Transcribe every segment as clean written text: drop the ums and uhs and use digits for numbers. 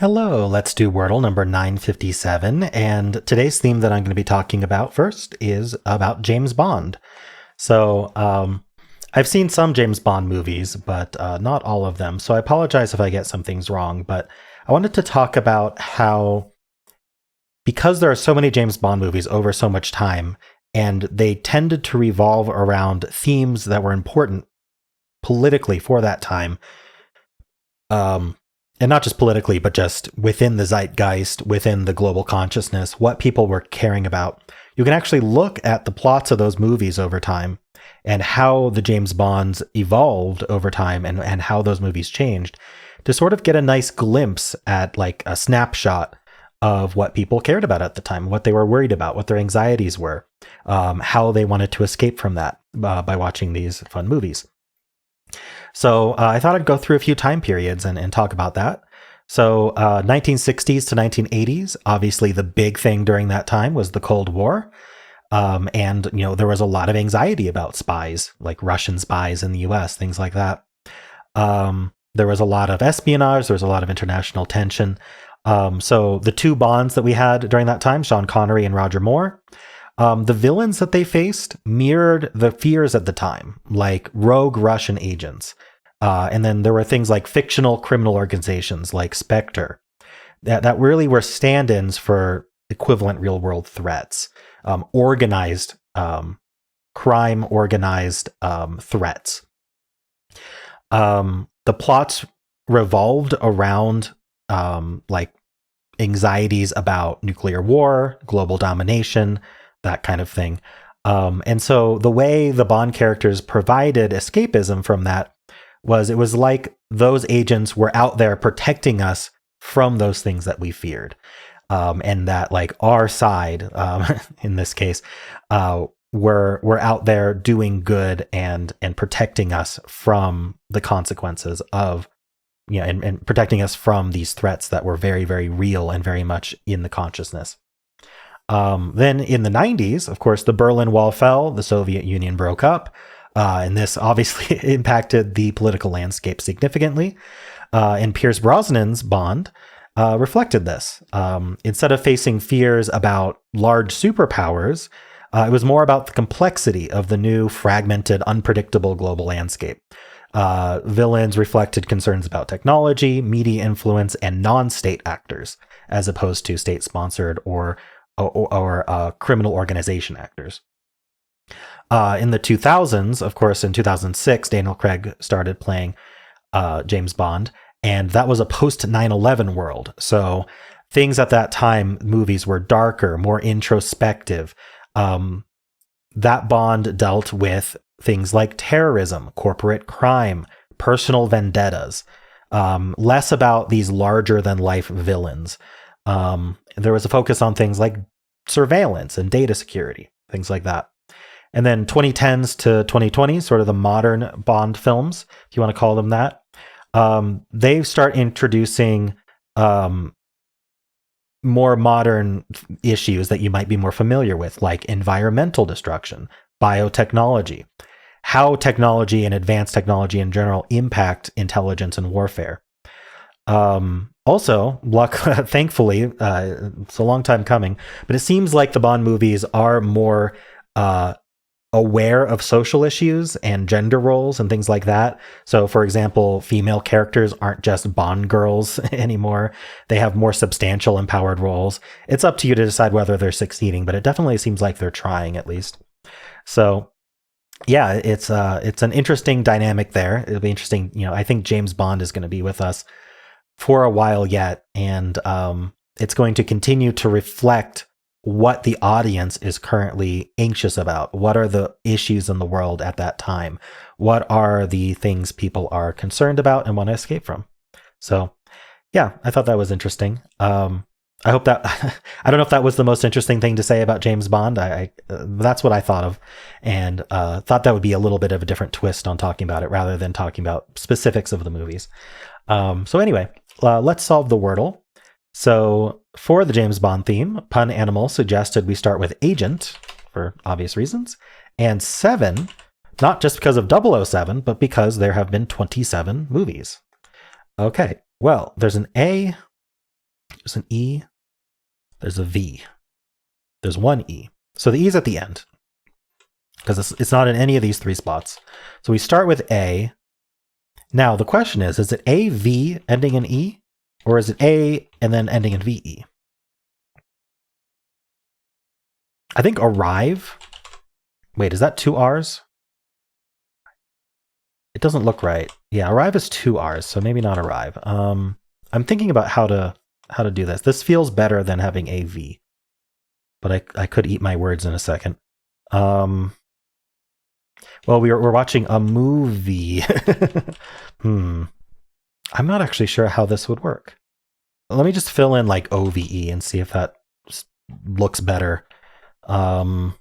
Hello, let's do Wordle number 957. And today's theme that I'm going to be talking about first is about James Bond. So, I've seen some James Bond movies, but not all of them. So I apologize if I get some things wrong. But I wanted to talk about how, because there are so many James Bond movies over so much time, and they tended to revolve around themes that were important politically for that time, and not just politically, but just within the zeitgeist, within the global consciousness, what people were caring about. You can actually look at the plots of those movies over time and how the James Bonds evolved over time and how those movies changed to sort of get a nice glimpse at like a snapshot of what people cared about at the time, what they were worried about, what their anxieties were, how they wanted to escape from that by watching these fun movies. So I thought I'd go through a few time periods and talk about that. So 1960s to 1980s, obviously the big thing during that time was the Cold War. And, there was a lot of anxiety about spies, like Russian spies in the US, things like that. There was a lot of espionage. There was a lot of international tension. So the two Bonds that we had during that time, Sean Connery and Roger Moore, the villains that they faced mirrored the fears at the time, like rogue Russian agents. And then there were things like fictional criminal organizations like Spectre that really were stand-ins for equivalent real-world threats, organized crime, organized threats. The plots revolved around like anxieties about nuclear war, global domination, that kind of thing. And so the way the Bond characters provided escapism from that it was like those agents were out there protecting us from those things that we feared. And that like our side, in this case, were out there doing good and protecting us from the consequences of, and protecting us from these threats that were very, very real and very much in the consciousness. Then in the 90s, of course, the Berlin Wall fell, the Soviet Union broke up, and this obviously impacted the political landscape significantly. And Pierce Brosnan's Bond reflected this. Instead of facing fears about large superpowers, it was more about the complexity of the new, fragmented, unpredictable global landscape. Villains reflected concerns about technology, media influence, and non-state actors, as opposed to state-sponsored or criminal organization actors. In the 2000s, of course, in 2006, Daniel Craig started playing James Bond, and that was a post 9/11 world. So things at that time, movies were darker, more introspective. That Bond dealt with things like terrorism, corporate crime, personal vendettas, less about these larger than life villains. There was a focus on things like surveillance and data security, things like that. And then 2010s to 2020s, sort of the modern Bond films, if you want to call them that, they start introducing more modern issues that you might be more familiar with, like environmental destruction, biotechnology, how technology and advanced technology in general impact intelligence and warfare. Also, thankfully, it's a long time coming, but it seems like the Bond movies are more aware of social issues and gender roles and things like that. So, for example, female characters aren't just Bond girls anymore. They have more substantial, empowered roles. It's up to you to decide whether they're succeeding, but it definitely seems like they're trying at least. So, yeah, it's an interesting dynamic there. It'll be interesting. I think James Bond is going to be with us for a while yet, and it's going to continue to reflect what the audience is currently anxious about. What are the issues in the world at that time? What are the things people are concerned about and want to escape from? So, yeah, I thought that was interesting. I hope that I don't know if that was the most interesting thing to say about James Bond. That's what I thought of, and thought that would be a little bit of a different twist on talking about it rather than talking about specifics of the movies. So anyway, let's solve the Wordle. So for the James Bond theme, Pun Animal suggested we start with Agent, for obvious reasons, and 7, not just because of 007, but because there have been 27 movies. Okay, well, there's an A, There's an E. There's a V. There's one E. So the E is at the end because it's not in any of these three spots. So we start with A. Now the question is it A, V ending in E? Or is it A and then ending in VE? I think arrive. Wait, is that 2 R's? It doesn't look right. Yeah, arrive is 2 R's, so maybe not arrive. I'm thinking about how to do this. This feels better than having AV, but I could eat my words in a second. Well, we're watching a movie. I'm not actually sure how this would work. Let me just fill in like OVE and see if that looks better. A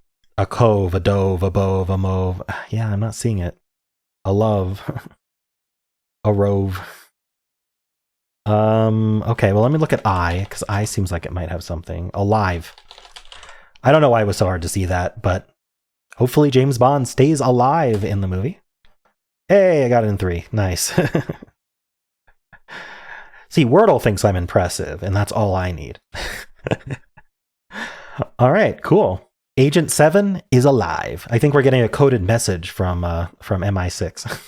cove, a dove, a bove, a mauve. Yeah, I'm not seeing it. A love. A rove. Okay, well, let me look at I, because I seems like it might have something. Alive. I don't know why it was so hard to see that, but hopefully James Bond stays alive in the movie. Hey, I got it in 3. Nice. See, Wordle thinks I'm impressive, and that's all I need. All right, cool. Agent 7 is alive. I think we're getting a coded message from MI6.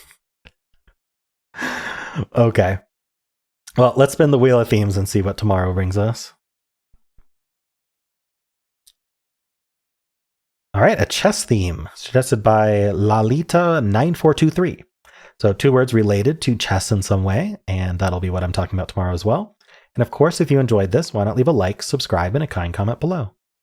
Okay. Well, let's spin the wheel of themes and see what tomorrow brings us. All right, a chess theme suggested by Lalita9423. So 2 words related to chess in some way, and that'll be what I'm talking about tomorrow as well. And of course, if you enjoyed this, why not leave a like, subscribe, and a kind comment below.